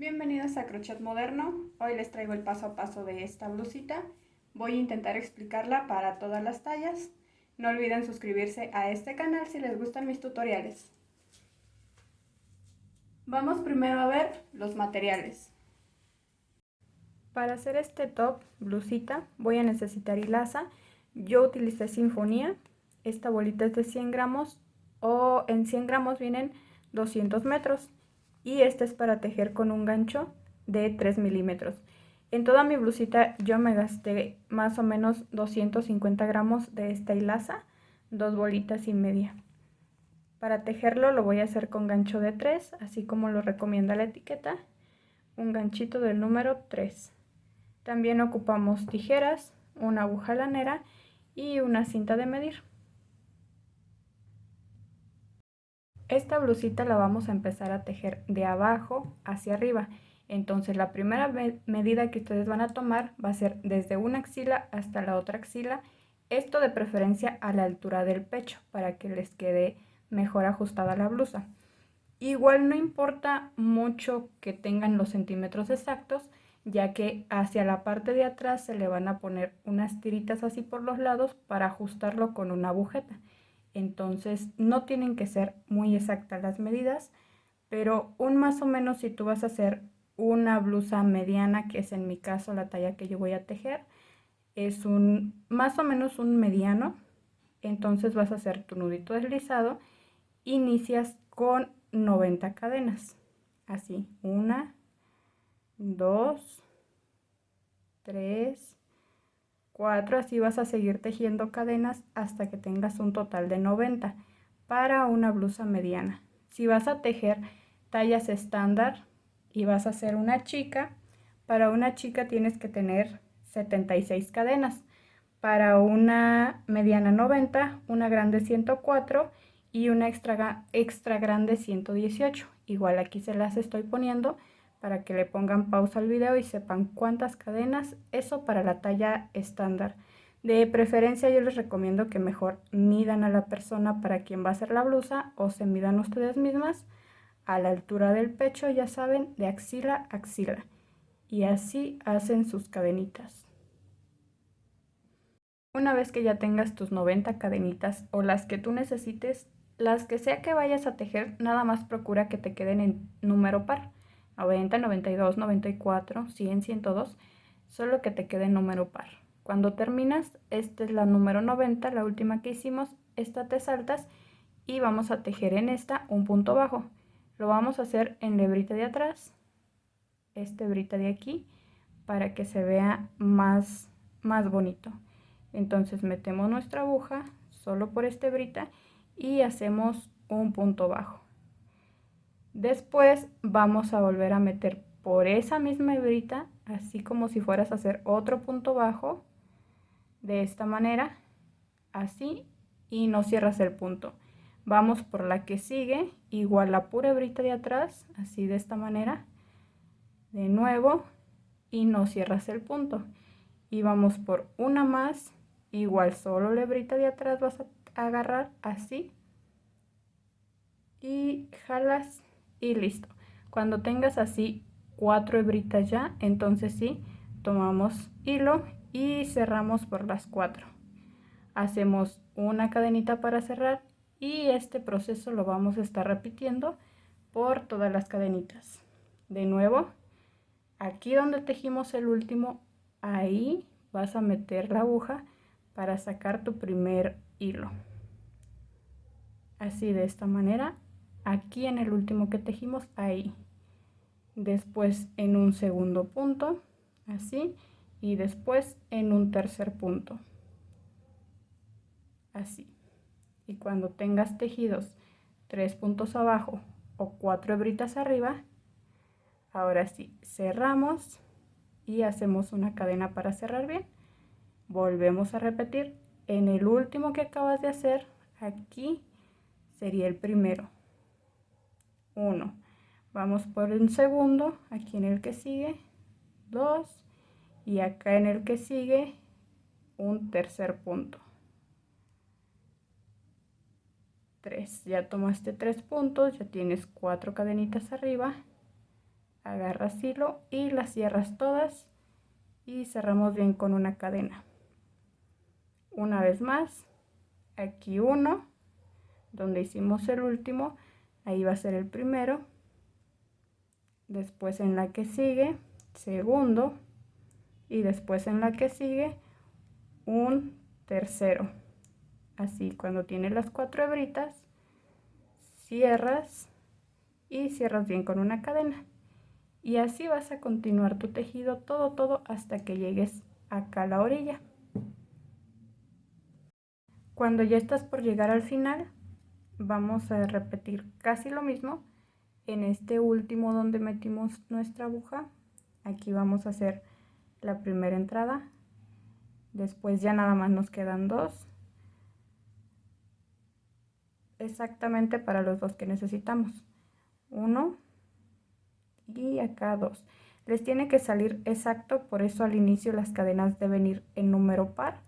Bienvenidos a Crochet Moderno. Hoy les traigo el paso a paso de esta blusita. Voy a intentar explicarla para todas las tallas. No olviden suscribirse a este canal si les gustan mis tutoriales. Vamos primero a ver los materiales. Para hacer este top, blusita, voy a necesitar hilaza. Yo utilicé Sinfonía. Esta bolita es de 100 gramos o en 100 gramos vienen 200 metros. Y este es para tejer con un gancho de 3 milímetros. En toda mi blusita yo me gasté más o menos 250 gramos de esta hilaza, 2 bolitas y media. Para tejerlo lo voy a hacer con gancho de 3, así como lo recomienda la etiqueta, un ganchito del número 3. También ocupamos tijeras, una aguja lanera y una cinta de medir. Esta blusita la vamos a empezar a tejer de abajo hacia arriba. Entonces la primera medida que ustedes van a tomar va a ser desde una axila hasta la otra axila. Esto de preferencia a la altura del pecho para que les quede mejor ajustada la blusa. Igual no importa mucho que tengan los centímetros exactos, ya que hacia la parte de atrás se le van a poner unas tiritas así por los lados para ajustarlo con una agujeta. Entonces no tienen que ser muy exactas las medidas, pero un más o menos si tú vas a hacer una blusa mediana, que es en mi caso la talla que yo voy a tejer, es un más o menos un mediano. Entonces vas a hacer tu nudito deslizado, inicias con 90 cadenas, así, 1, 2, 3, 4, así vas a seguir tejiendo cadenas hasta que tengas un total de 90 para una blusa mediana. Si vas a tejer tallas estándar y vas a hacer una chica, para una chica tienes que tener 76 cadenas, para una mediana 90, una grande 104 y una extra grande 118. Igual aquí se las estoy poniendo para que le pongan pausa al video y sepan cuántas cadenas, eso para la talla estándar. De preferencia yo les recomiendo que mejor midan a la persona para quien va a hacer la blusa o se midan ustedes mismas a la altura del pecho, ya saben, de axila a axila. Y así hacen sus cadenitas. Una vez que ya tengas tus 90 cadenitas o las que tú necesites, las que sea que vayas a tejer, nada más procura que te queden en número par. 90, 92, 94, 100, 102, solo que te quede en número par. Cuando terminas, esta es la número 90, la última que hicimos, esta te saltas y vamos a tejer en esta un punto bajo. Lo vamos a hacer en la hebrita de atrás, esta hebrita de aquí, para que se vea más bonito. Entonces metemos nuestra aguja solo por esta hebrita y hacemos un punto bajo. Después vamos a volver a meter por esa misma hebrita, así como si fueras a hacer otro punto bajo, de esta manera, así, y no cierras el punto. Vamos por la que sigue, igual la pura hebrita de atrás, así de esta manera, de nuevo, y no cierras el punto. Y vamos por una más, igual solo la hebrita de atrás vas a agarrar así, y jalas y listo. Cuando tengas así 4 hebritas ya, entonces sí, tomamos hilo y cerramos por las 4. Hacemos una cadenita para cerrar y este proceso lo vamos a estar repitiendo por todas las cadenitas. De nuevo, aquí donde tejimos el último, ahí vas a meter la aguja para sacar tu primer hilo. Así, de esta manera, aquí en el último que tejimos, ahí. Después en un segundo punto, así, y después en un tercer punto, así. Y cuando tengas tejidos 3 puntos abajo o 4 hebritas arriba, ahora sí, cerramos y hacemos una cadena para cerrar bien. Volvemos a repetir en el último que acabas de hacer, aquí sería el primero. 1. Vamos por un segundo, aquí en el que sigue, 2, y acá en el que sigue, un tercer punto. 3. Ya tomaste 3 puntos, ya tienes 4 cadenitas arriba, agarras hilo y las cierras todas y cerramos bien con una cadena. Una vez más, aquí uno, donde hicimos el último, ahí va a ser el primero. Después en la que sigue, segundo, y después en la que sigue, un tercero. Así, cuando tienes las 4 hebritas, cierras y cierras bien con una cadena. Y así vas a continuar tu tejido todo hasta que llegues acá a la orilla. Cuando ya estás por llegar al final, vamos a repetir casi lo mismo. En este último donde metimos nuestra aguja, aquí vamos a hacer la primera entrada. Después ya nada más nos quedan 2. Exactamente para los 2 que necesitamos. 1 y acá 2. Les tiene que salir exacto, por eso al inicio las cadenas deben ir en número par,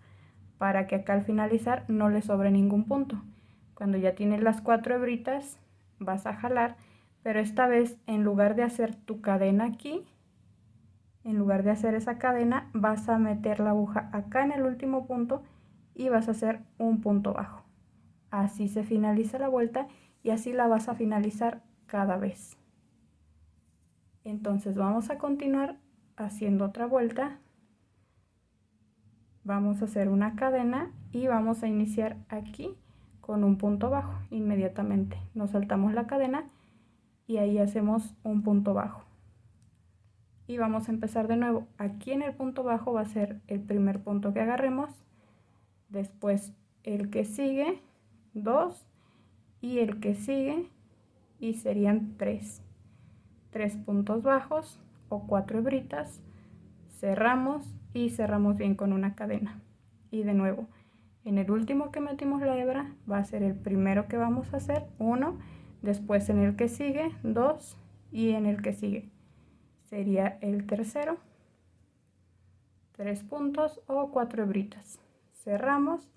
para que acá al finalizar no les sobre ningún punto. Cuando ya tienes las 4 hebritas, vas a jalar, pero esta vez en lugar de hacer tu cadena aquí, en lugar de hacer esa cadena, vas a meter la aguja acá en el último punto y vas a hacer un punto bajo. Así se finaliza la vuelta y así la vas a finalizar cada vez. Entonces vamos a continuar haciendo otra vuelta. Vamos a hacer una cadena y vamos a iniciar aquí con un punto bajo. Inmediatamente nos saltamos la cadena y ahí hacemos un punto bajo. Y vamos a empezar de nuevo. Aquí en el punto bajo va a ser el primer punto que agarremos. Después el que sigue, 2, y el que sigue, y serían 3 puntos bajos o 4 hebritas, cerramos y cerramos bien con una cadena. Y de nuevo, en el último que metimos la hebra va a ser el primero que vamos a hacer, 1, después en el que sigue, 2, y en el que sigue sería el tercero, 3 puntos o 4 hebritas, cerramos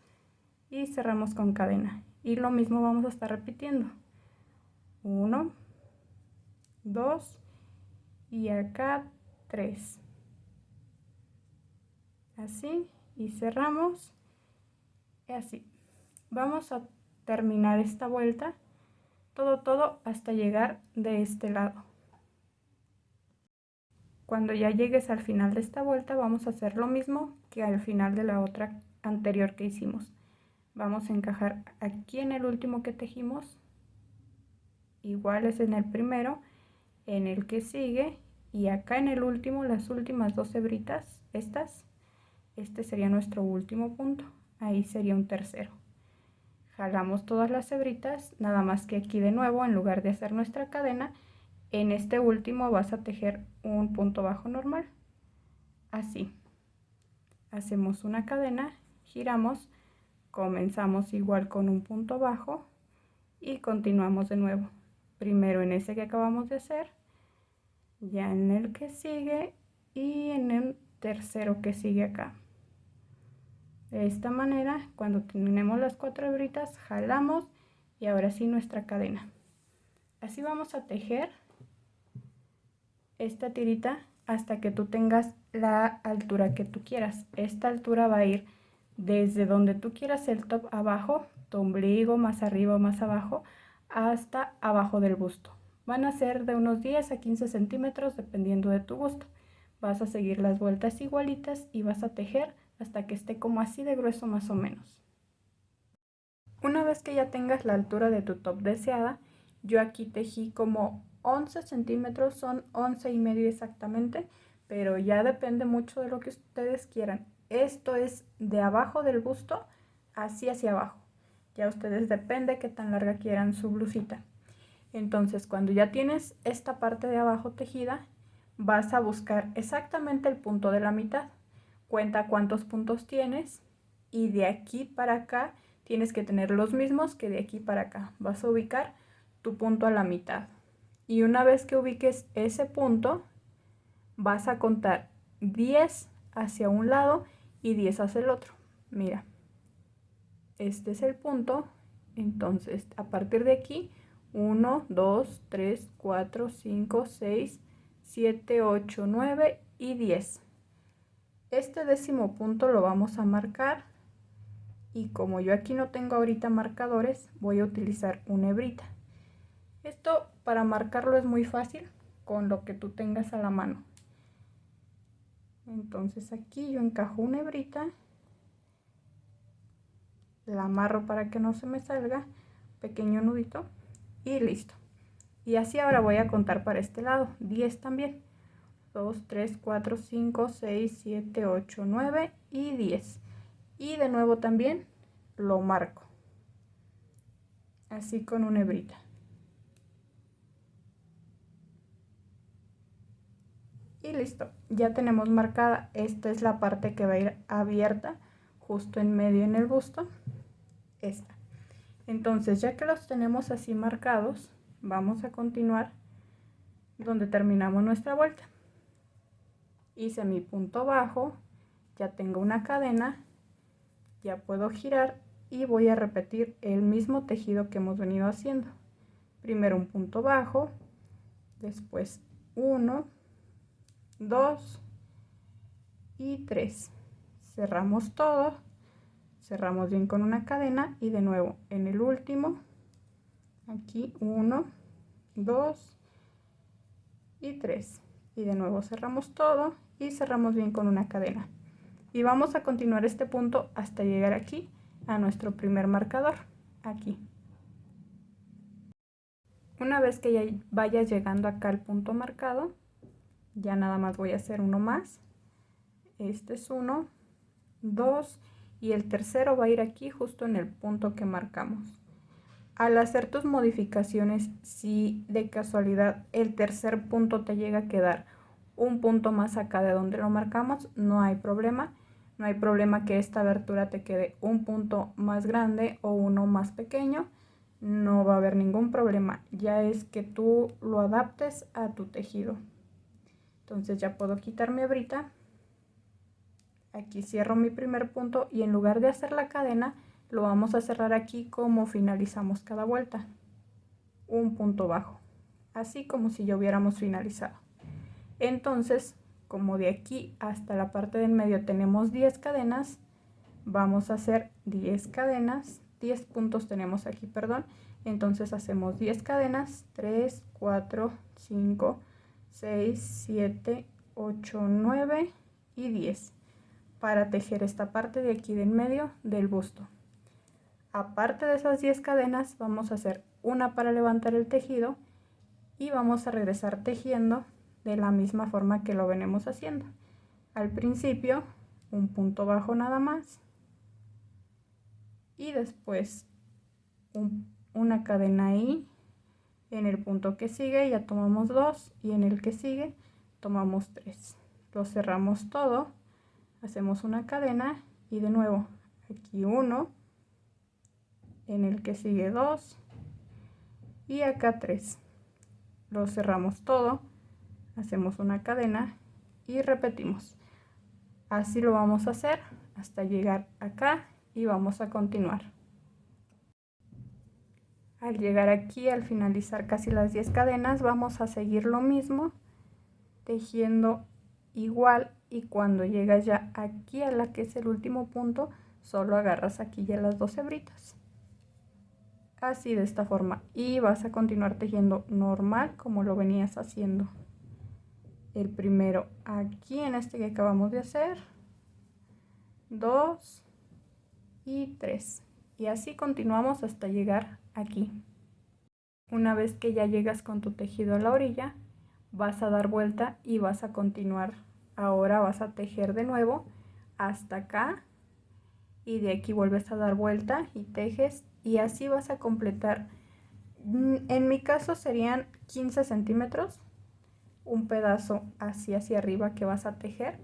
y cerramos con cadena. Y lo mismo vamos a estar repitiendo, 1, 2 y acá 3, así, y cerramos y así. Vamos a terminar esta vuelta todo hasta llegar de este lado. Cuando ya llegues al final de esta vuelta vamos a hacer lo mismo que al final de la otra anterior que hicimos. Vamos a encajar aquí en el último que tejimos, igual es en el primero, en el que sigue, y acá en el último, las últimas 2 hebritas, este sería nuestro último punto, ahí sería un tercero. Jalamos todas las hebritas, nada más que aquí de nuevo, en lugar de hacer nuestra cadena, en este último vas a tejer un punto bajo normal, así. Hacemos una cadena, giramos, comenzamos igual con un punto bajo y continuamos de nuevo. Primero en ese que acabamos de hacer, ya en el que sigue y en el tercero que sigue acá. De esta manera, cuando terminemos las 4 hebritas, jalamos y ahora sí nuestra cadena. Así vamos a tejer esta tirita hasta que tú tengas la altura que tú quieras. Esta altura va a ir desde donde tú quieras el top abajo, tu ombligo, más arriba o más abajo, hasta abajo del busto. Van a ser de unos 10 a 15 centímetros dependiendo de tu gusto. Vas a seguir las vueltas igualitas y vas a tejer hasta que esté como así de grueso más o menos. Una vez que ya tengas la altura de tu top deseada, yo aquí tejí como 11 centímetros, son 11 y medio exactamente, pero ya depende mucho de lo que ustedes quieran. Esto es de abajo del busto así hacia abajo. Ya ustedes depende qué tan larga quieran su blusita. Entonces, cuando ya tienes esta parte de abajo tejida, vas a buscar exactamente el punto de la mitad. Cuenta cuántos puntos tienes y de aquí para acá tienes que tener los mismos que de aquí para acá. Vas a ubicar tu punto a la mitad. Y una vez que ubiques ese punto, vas a contar 10 hacia un lado y 10 hacia el otro. Mira, este es el punto. Entonces, a partir de aquí, 1, 2, 3, 4, 5, 6, 7, 8, 9 y 10. Este 10º punto lo vamos a marcar y como yo aquí no tengo ahorita marcadores, voy a utilizar una hebrita. Esto para marcarlo es muy fácil con lo que tú tengas a la mano. Entonces aquí yo encajo una hebrita, la amarro para que no se me salga, pequeño nudito y listo. Y así ahora voy a contar para este lado, 10 también. 2, 3, 4, 5, 6, 7, 8, 9 y 10. Y de nuevo también lo marco, así con una hebrita. Y listo, ya tenemos marcada, esta es la parte que va a ir abierta, justo en medio en el busto, esta. Entonces ya que los tenemos así marcados, vamos a continuar donde terminamos nuestra vuelta. Hice mi punto bajo, ya tengo una cadena, ya puedo girar y voy a repetir el mismo tejido que hemos venido haciendo. Primero un punto bajo, después 1, 2 y 3. Cerramos todo, cerramos bien con una cadena y de nuevo en el último, aquí 1, 2 y 3. Y de nuevo cerramos todo y cerramos bien con una cadena. Y vamos a continuar este punto hasta llegar aquí a nuestro primer marcador, aquí. Una vez que ya vaya llegando acá al punto marcado, ya nada más voy a hacer uno más. Este es 1, 2 y el tercero va a ir aquí justo en el punto que marcamos. Al hacer tus modificaciones, si de casualidad el tercer punto te llega a quedar un punto más acá de donde lo marcamos, no hay problema. No hay problema que esta abertura te quede un punto más grande o uno más pequeño. No va a haber ningún problema. Ya es que tú lo adaptes a tu tejido. Entonces ya puedo quitar mi hebrita. Aquí cierro mi primer punto y en lugar de hacer la cadena, lo vamos a cerrar aquí como finalizamos cada vuelta. Un punto bajo, así como si ya hubiéramos finalizado. Entonces, como de aquí hasta la parte del medio tenemos 10 cadenas, vamos a hacer 10 cadenas, 10 puntos tenemos aquí, perdón. Entonces hacemos 10 cadenas, 3, 4, 5, 6, 7, 8, 9 y 10. Para tejer esta parte de aquí del medio del busto. Aparte de esas 10 cadenas, vamos a hacer una para levantar el tejido y vamos a regresar tejiendo de la misma forma que lo venimos haciendo. Al principio, un punto bajo nada más y después una cadena ahí. En el punto que sigue ya tomamos 2 y en el que sigue tomamos 3. Lo cerramos todo. Hacemos una cadena y de nuevo aquí 1, en el que sigue 2 y acá 3. Lo cerramos todo, hacemos una cadena y repetimos. Así lo vamos a hacer hasta llegar acá y vamos a continuar. Al llegar aquí, al finalizar casi las 10 cadenas, vamos a seguir lo mismo, tejiendo igual, y cuando llegas ya aquí a la que es el último punto, solo agarras aquí ya las 2 hebritas. Así de esta forma. Y vas a continuar tejiendo normal como lo venías haciendo. El primero aquí en este que acabamos de hacer. 2 y 3. Y así continuamos hasta llegar aquí. Una vez que ya llegas con tu tejido a la orilla, vas a dar vuelta y vas a continuar. Ahora vas a tejer de nuevo hasta acá y de aquí vuelves a dar vuelta y tejes y así vas a completar. En mi caso serían 15 centímetros, un pedazo hacia arriba que vas a tejer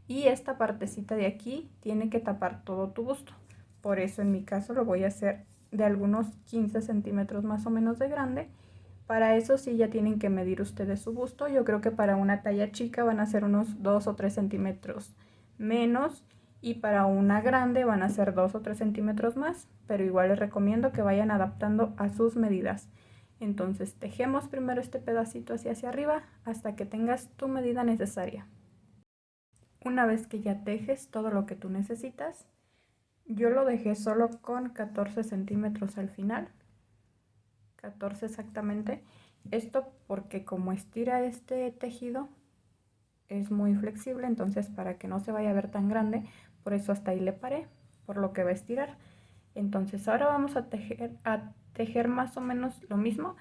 y esta partecita de aquí tiene que tapar todo tu busto. Por eso en mi caso lo voy a hacer de algunos 15 centímetros más o menos de grande. Para eso sí ya tienen que medir ustedes su busto. Yo creo que para una talla chica van a ser unos 2 o 3 centímetros menos y para una grande van a ser 2 o 3 centímetros más, pero igual les recomiendo que vayan adaptando a sus medidas. Entonces tejemos primero este pedacito hacia arriba hasta que tengas tu medida necesaria. Una vez que ya tejes todo lo que tú necesitas, yo lo dejé solo con 14 centímetros al final, 14 exactamente. Esto porque como estira este tejido es muy flexible, entonces para que no se vaya a ver tan grande, por eso hasta ahí le paré, por lo que va a estirar. Entonces ahora vamos a tejer más o menos lo mismo,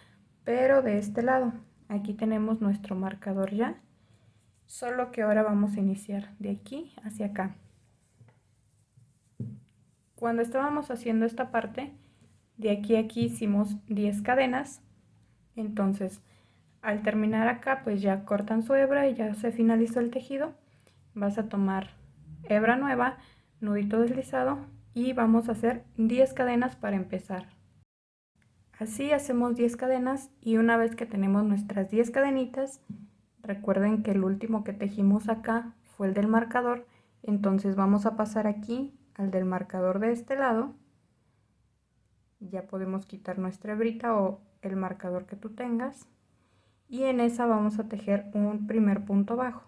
pero de este lado. Aquí tenemos nuestro marcador ya, solo que ahora vamos a iniciar de aquí hacia acá. Cuando estábamos haciendo esta parte, de aquí a aquí hicimos 10 cadenas, entonces al terminar acá pues ya cortan su hebra y ya se finalizó el tejido. Vas a tomar hebra nueva, nudito deslizado y vamos a hacer 10 cadenas para empezar. Así hacemos 10 cadenas y una vez que tenemos nuestras 10 cadenitas, recuerden que el último que tejimos acá fue el del marcador, entonces vamos a pasar aquí al del marcador de este lado. Ya podemos quitar nuestra hebrita o el marcador que tú tengas y en esa vamos a tejer un primer punto bajo.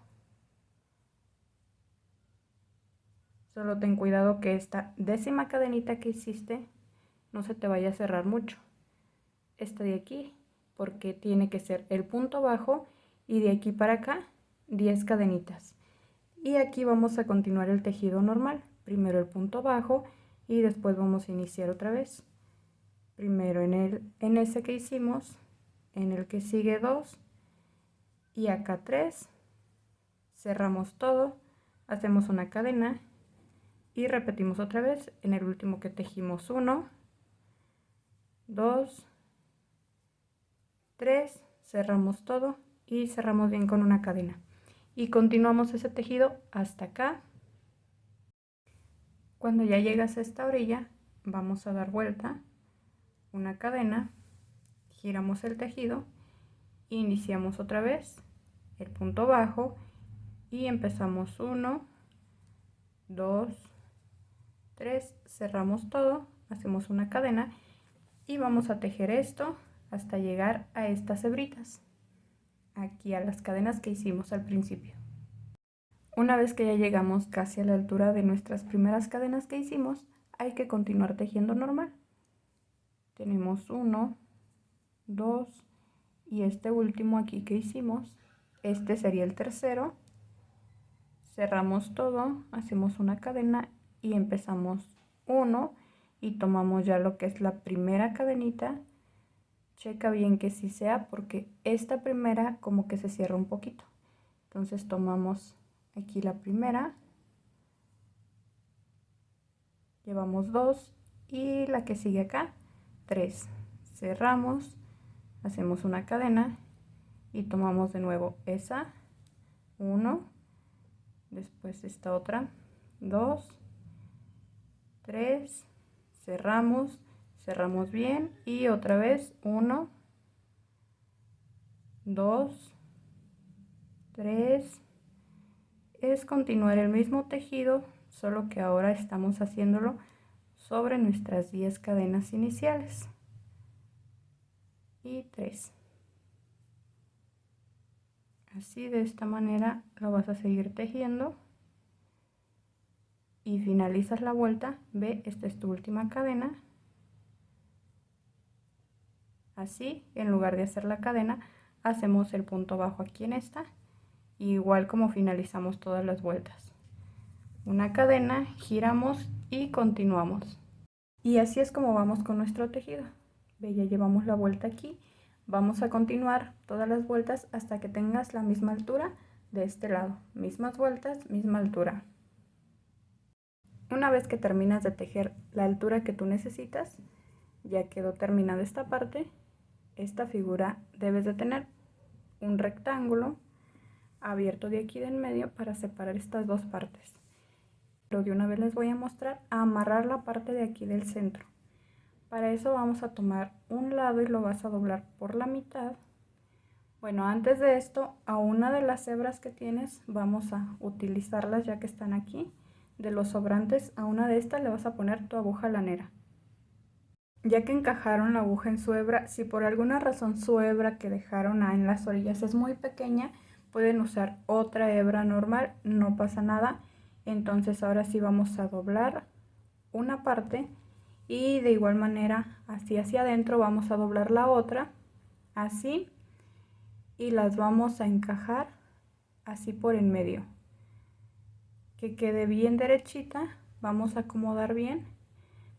Solo ten cuidado que esta décima cadenita que hiciste no se te vaya a cerrar mucho. Esta de aquí, porque tiene que ser el punto bajo y de aquí para acá 10 cadenitas. Y aquí vamos a continuar el tejido normal. Primero el punto bajo y después vamos a iniciar otra vez. Primero en ese que hicimos, en el que sigue 2 y acá 3. Cerramos todo, hacemos una cadena y repetimos otra vez en el último que tejimos 1, 2, 3, cerramos todo y cerramos bien con una cadena y continuamos ese tejido hasta acá. Cuando ya llegas a esta orilla vamos a dar vuelta, una cadena, giramos el tejido, iniciamos otra vez el punto bajo y empezamos 1, 2, 3, cerramos todo, hacemos una cadena y vamos a tejer esto hasta llegar a estas hebritas, aquí a las cadenas que hicimos al principio. Una vez que ya llegamos casi a la altura de nuestras primeras cadenas que hicimos, hay que continuar tejiendo normal. Tenemos 1, 2 y este último aquí que hicimos, este sería el tercero. Cerramos todo, hacemos una cadena y empezamos 1 y tomamos ya lo que es la primera cadenita. Checa bien que sí sea porque esta primera como que se cierra un poquito. Entonces tomamos aquí la primera, llevamos 2 y la que sigue acá 3. Cerramos, hacemos una cadena y tomamos de nuevo esa 1, después esta otra 2, 3, cerramos, cerramos bien y otra vez 1, 2, 3. Es continuar el mismo tejido, solo que ahora estamos haciéndolo sobre nuestras 10 cadenas iniciales. Y 3. Así de esta manera lo vas a seguir tejiendo y finalizas la vuelta. Ve, esta es tu última cadena. Así, en lugar de hacer la cadena, hacemos el punto bajo aquí en esta, igual como finalizamos todas las vueltas. Una cadena, giramos y continuamos. Y así es como vamos con nuestro tejido. Ve, ya llevamos la vuelta aquí. Vamos a continuar todas las vueltas hasta que tengas la misma altura de este lado. Mismas vueltas, misma altura. Una vez que terminas de tejer la altura que tú necesitas, ya quedó terminada esta parte. Esta figura debes de tener un rectángulo abierto de aquí de en medio para separar estas dos partes. Pero de una vez les voy a mostrar a amarrar la parte de aquí del centro. Para eso vamos a tomar un lado y lo vas a doblar por la mitad. Bueno, antes de esto, a una de las hebras que tienes vamos a utilizarlas ya que están aquí. De los sobrantes, a una de estas le vas a poner tu aguja lanera. Ya que encajaron la aguja en su hebra, si por alguna razón su hebra que dejaron en las orillas es muy pequeña, pueden usar otra hebra normal, no pasa nada. Entonces ahora sí vamos a doblar una parte y de igual manera así hacia adentro vamos a doblar la otra, así, y las vamos a encajar así por en medio. Que quede bien derechita, vamos a acomodar bien,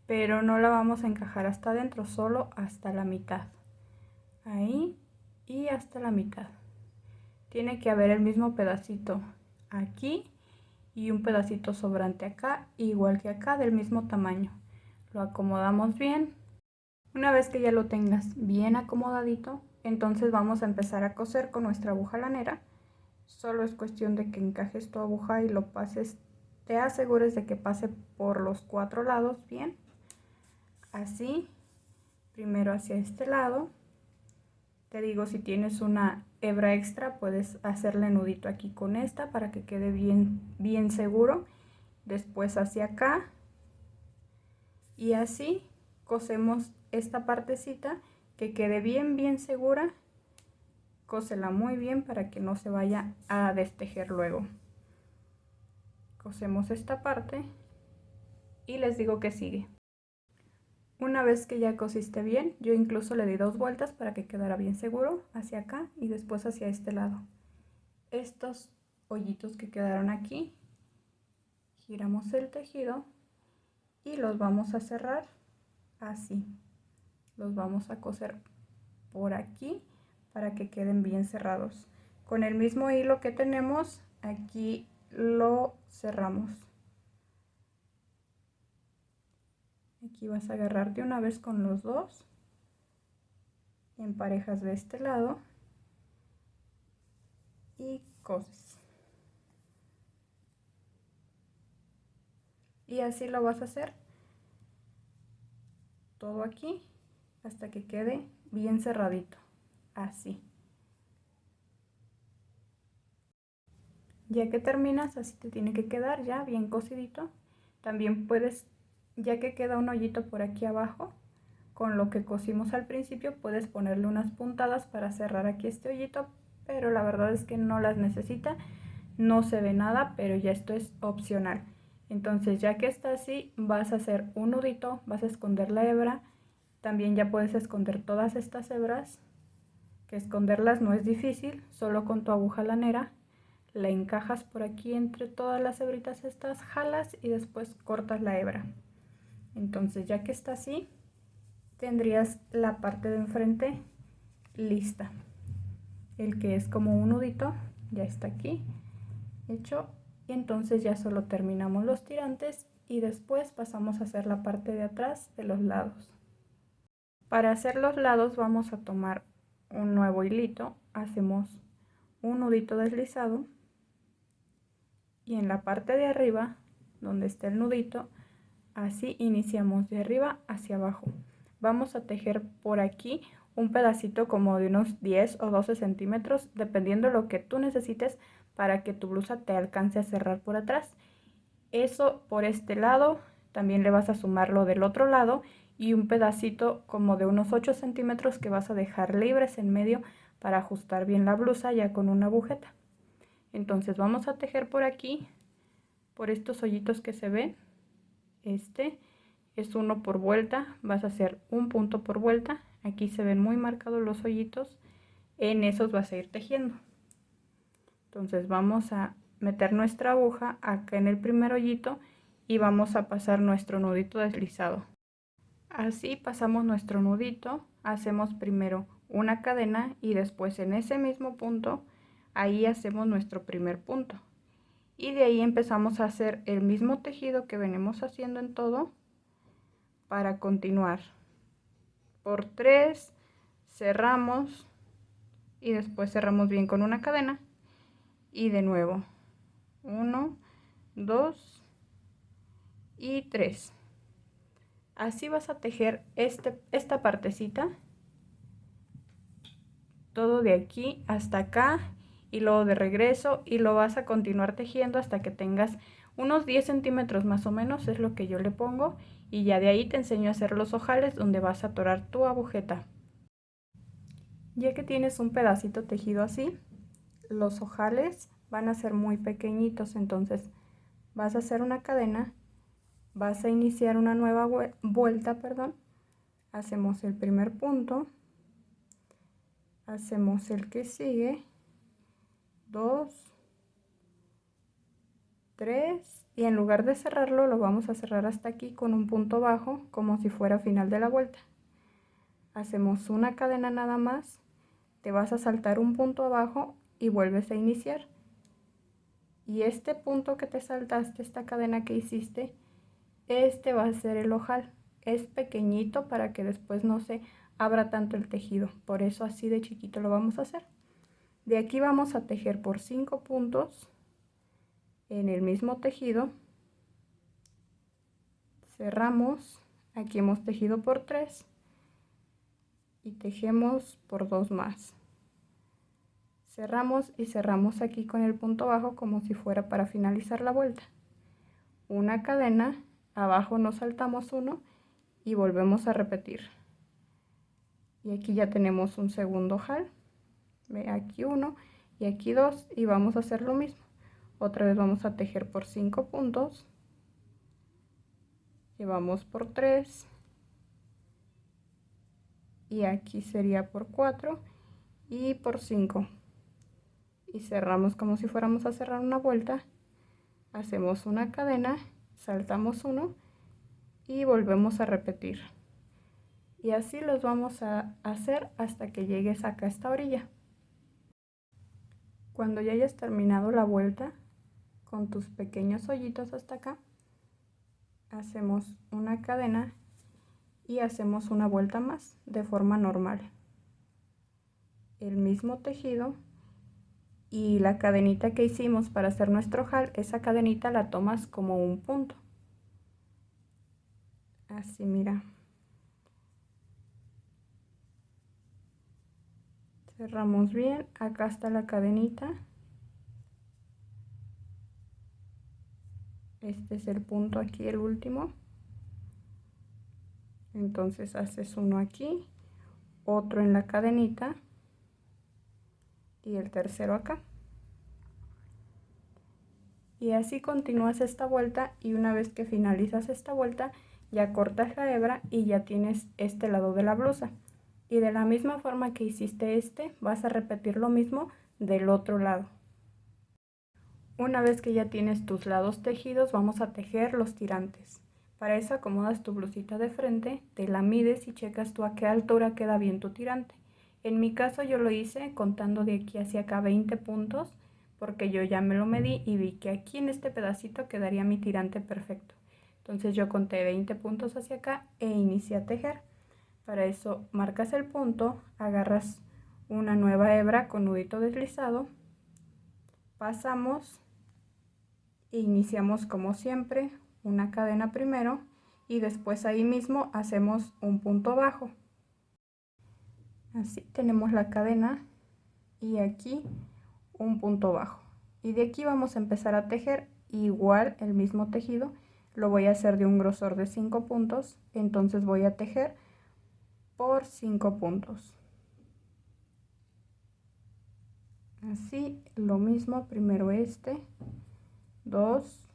pero no la vamos a encajar hasta adentro, solo hasta la mitad. Ahí y hasta la mitad. Tiene que haber el mismo pedacito aquí y un pedacito sobrante acá, igual que acá, del mismo tamaño. Lo acomodamos bien. Una vez que ya lo tengas bien acomodadito, entonces vamos a empezar a coser con nuestra aguja lanera. Solo es cuestión de que encajes tu aguja y lo pases, te asegures de que pase por los 4 lados bien. Así, primero hacia este lado. Te digo, si tienes una hebra extra, puedes hacerle nudito aquí con esta para que quede bien seguro. Después hacia acá. Y así cosemos esta partecita que quede bien segura. Cósela muy bien para que no se vaya a destejer luego. Cosemos esta parte y les digo que sigue. Una vez que ya cosiste bien, yo incluso le di 2 vueltas para que quedara bien seguro hacia acá y después hacia este lado. Estos hoyitos que quedaron aquí, giramos el tejido y los vamos a cerrar así. Los vamos a coser por aquí para que queden bien cerrados. Con el mismo hilo que tenemos aquí lo cerramos. Aquí vas a agarrar de una vez con los dos, emparejas de este lado y coses. Y así lo vas a hacer todo aquí hasta que quede bien cerradito, así. Ya que terminas, así te tiene que quedar ya bien cosidito. También puedes, ya que queda un hoyito por aquí abajo, con lo que cosimos al principio, puedes ponerle unas puntadas para cerrar aquí este hoyito, pero la verdad es que no las necesita, no se ve nada, pero ya esto es opcional. Entonces ya que está así, vas a hacer un nudito, vas a esconder la hebra. También ya puedes esconder todas estas hebras, que esconderlas no es difícil, solo con tu aguja lanera la encajas por aquí entre todas las hebritas estas, jalas y después cortas la hebra. Entonces ya que está así, tendrías la parte de enfrente lista. El que es como un nudito ya está aquí hecho, y entonces ya solo terminamos los tirantes y después pasamos a hacer la parte de atrás de los lados. Para hacer los lados vamos a tomar un nuevo hilito, hacemos un nudito deslizado y en la parte de arriba, donde está el nudito, así iniciamos de arriba hacia abajo. Vamos a tejer por aquí un pedacito como de unos 10 o 12 centímetros, dependiendo lo que tú necesites para que tu blusa te alcance a cerrar por atrás. Eso por este lado, también le vas a sumar lo del otro lado y un pedacito como de unos 8 centímetros que vas a dejar libres en medio para ajustar bien la blusa ya con una agujeta. Entonces vamos a tejer por aquí, por estos hoyitos que se ven. Este es uno por vuelta, vas a hacer un punto por vuelta. Aquí se ven muy marcados los hoyitos, en esos vas a ir tejiendo. Entonces vamos a meter nuestra aguja acá en el primer hoyito y vamos a pasar nuestro nudito deslizado. Así pasamos nuestro nudito, hacemos primero una cadena y después en ese mismo punto, ahí hacemos nuestro primer punto. Y de ahí empezamos a hacer el mismo tejido que venimos haciendo en todo para continuar. Por 3 cerramos y después cerramos bien con una cadena y de nuevo 1, 2 y 3. Así vas a tejer esta partecita, todo de aquí hasta acá, y luego de regreso, y lo vas a continuar tejiendo hasta que tengas unos 10 centímetros más o menos, es lo que yo le pongo, y ya de ahí te enseño a hacer los ojales donde vas a atorar tu agujeta. Ya que tienes un pedacito tejido así, los ojales van a ser muy pequeñitos, entonces vas a hacer una cadena, vas a iniciar una nueva vuelta, perdón, hacemos el primer punto, hacemos el que sigue, 2, 3, y en lugar de cerrarlo lo vamos a cerrar hasta aquí con un punto bajo como si fuera final de la vuelta. Hacemos una cadena nada más, te vas a saltar un punto abajo y vuelves a iniciar. Y este punto que te saltaste, esta cadena que hiciste, este va a ser el ojal. Es pequeñito para que después no se abra tanto el tejido, por eso así de chiquito lo vamos a hacer. De aquí vamos a tejer por 5 puntos en el mismo tejido, cerramos, aquí hemos tejido por 3 y tejemos por 2 más. Cerramos y cerramos aquí con el punto bajo como si fuera para finalizar la vuelta. Una cadena, abajo nos saltamos uno y volvemos a repetir. Y aquí ya tenemos un segundo ojal. Ve, aquí uno y aquí 2 y vamos a hacer lo mismo. Otra vez vamos a tejer por 5 puntos. Llevamos por 3. Y aquí sería por 4 y por 5. Y cerramos como si fuéramos a cerrar una vuelta. Hacemos una cadena, saltamos uno y volvemos a repetir. Y así los vamos a hacer hasta que llegues acá a esta orilla. Cuando ya hayas terminado la vuelta con tus pequeños hoyitos hasta acá, hacemos una cadena y hacemos una vuelta más de forma normal. El mismo tejido y la cadenita que hicimos para hacer nuestro ojal, esa cadenita la tomas como un punto. Así, mira. Cerramos bien, acá está la cadenita. Este es el punto aquí, el último. Entonces haces uno aquí, otro en la cadenita y el tercero acá. Y así continúas esta vuelta y una vez que finalizas esta vuelta ya cortas la hebra y ya tienes este lado de la blusa. Y de la misma forma que hiciste este, vas a repetir lo mismo del otro lado. Una vez que ya tienes tus lados tejidos, vamos a tejer los tirantes. Para eso acomodas tu blusita de frente, te la mides y checas tú a qué altura queda bien tu tirante. En mi caso yo lo hice contando de aquí hacia acá 20 puntos, porque yo ya me lo medí y vi que aquí en este pedacito quedaría mi tirante perfecto. Entonces yo conté 20 puntos hacia acá e inicié a tejer. Para eso marcas el punto, agarras una nueva hebra con nudito deslizado, pasamos e iniciamos como siempre una cadena primero y después ahí mismo hacemos un punto bajo. Así tenemos la cadena y aquí un punto bajo. Y de aquí vamos a empezar a tejer igual el mismo tejido. Lo voy a hacer de un grosor de 5 puntos, entonces voy a tejer por 5 puntos. Así, lo mismo, primero este, 2,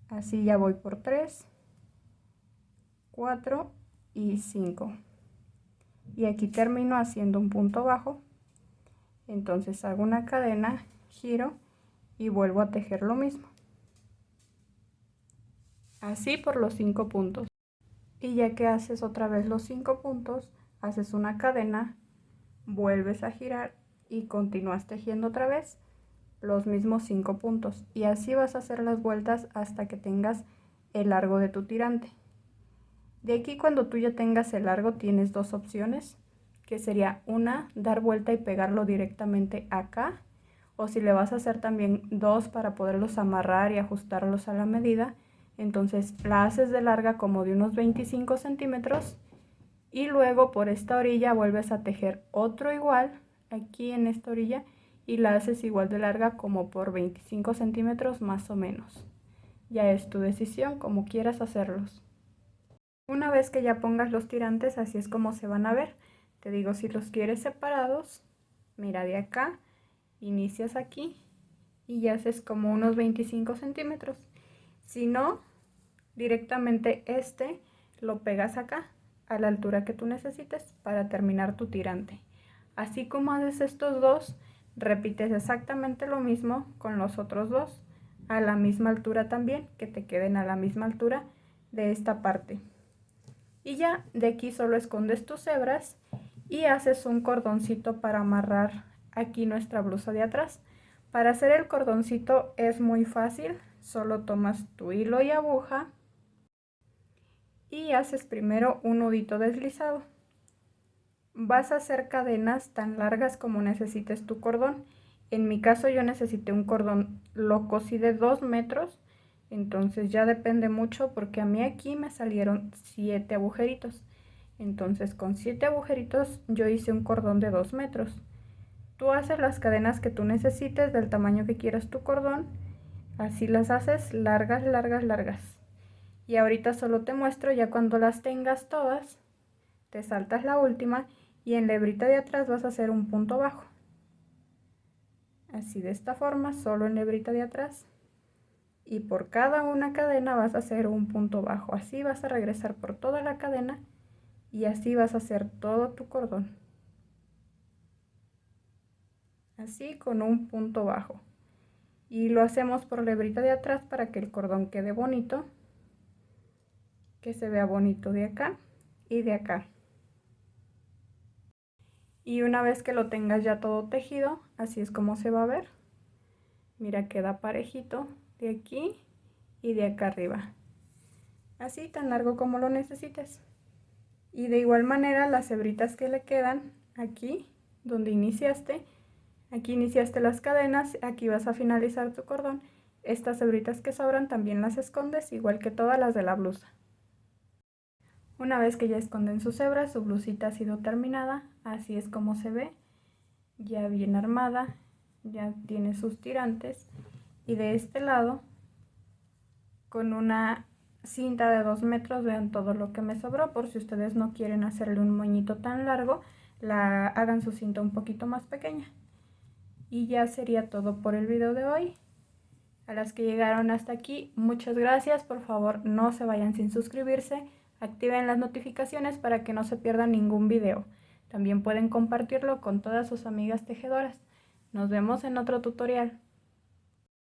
así ya voy por 3, 4 y 5. Y aquí termino haciendo un punto bajo, entonces hago una cadena, giro y vuelvo a tejer lo mismo. Así por los 5 puntos. Y ya que haces otra vez los 5 puntos, haces una cadena, vuelves a girar y continúas tejiendo otra vez los mismos 5 puntos. Y así vas a hacer las vueltas hasta que tengas el largo de tu tirante. De aquí, cuando tú ya tengas el largo, tienes dos opciones, que sería una, dar vuelta y pegarlo directamente acá, o si le vas a hacer también dos para poderlos amarrar y ajustarlos a la medida, entonces la haces de larga como de unos 25 centímetros y luego por esta orilla vuelves a tejer otro igual aquí en esta orilla y la haces igual de larga, como por 25 centímetros más o menos. Ya es tu decisión como quieras hacerlos. Una vez que ya pongas los tirantes, así es como se van a ver. Te digo, si los quieres separados, mira, de acá inicias aquí y ya haces como unos 25 centímetros. Si no, directamente lo pegas acá a la altura que tú necesites para terminar tu tirante. Así como haces estos dos, repites exactamente lo mismo con los otros dos, a la misma altura también, que te queden a la misma altura de esta parte. Y ya de aquí solo escondes tus hebras y haces un cordoncito para amarrar aquí nuestra blusa de atrás. Para hacer el cordoncito es muy fácil, solo tomas tu hilo y aguja y haces primero un nudito deslizado. Vas a hacer cadenas tan largas como necesites tu cordón. En mi caso yo necesité un cordón, lo cosí de 2 metros, entonces ya depende mucho porque a mí aquí me salieron 7 agujeritos. Entonces con 7 agujeritos yo hice un cordón de 2 metros. Tú haces las cadenas que tú necesites del tamaño que quieras tu cordón, así las haces largas, largas, largas. Y ahorita solo te muestro ya cuando las tengas todas, te saltas la última y en la hebrita de atrás vas a hacer un punto bajo. Así de esta forma, solo en la hebrita de atrás. Y por cada una cadena vas a hacer un punto bajo. Así vas a regresar por toda la cadena y así vas a hacer todo tu cordón. Así con un punto bajo. Y lo hacemos por la hebrita de atrás para que el cordón quede bonito. Que se vea bonito de acá y de acá. Y una vez que lo tengas ya todo tejido, así es como se va a ver. Mira, queda parejito de aquí y de acá arriba. Así tan largo como lo necesites. Y de igual manera las hebritas que le quedan aquí donde iniciaste, aquí iniciaste las cadenas, aquí vas a finalizar tu cordón. Estas hebritas que sobran también las escondes, igual que todas las de la blusa. Una vez que ya esconden sus hebras, su blusita ha sido terminada, así es como se ve, ya bien armada, ya tiene sus tirantes. Y de este lado, con una cinta de 2 metros, vean todo lo que me sobró. Por si ustedes no quieren hacerle un moñito tan largo, hagan su cinta un poquito más pequeña. Y ya sería todo por el video de hoy. A las que llegaron hasta aquí, muchas gracias. Por favor, no se vayan sin suscribirse. Activen las notificaciones para que no se pierdan ningún video. También pueden compartirlo con todas sus amigas tejedoras. Nos vemos en otro tutorial.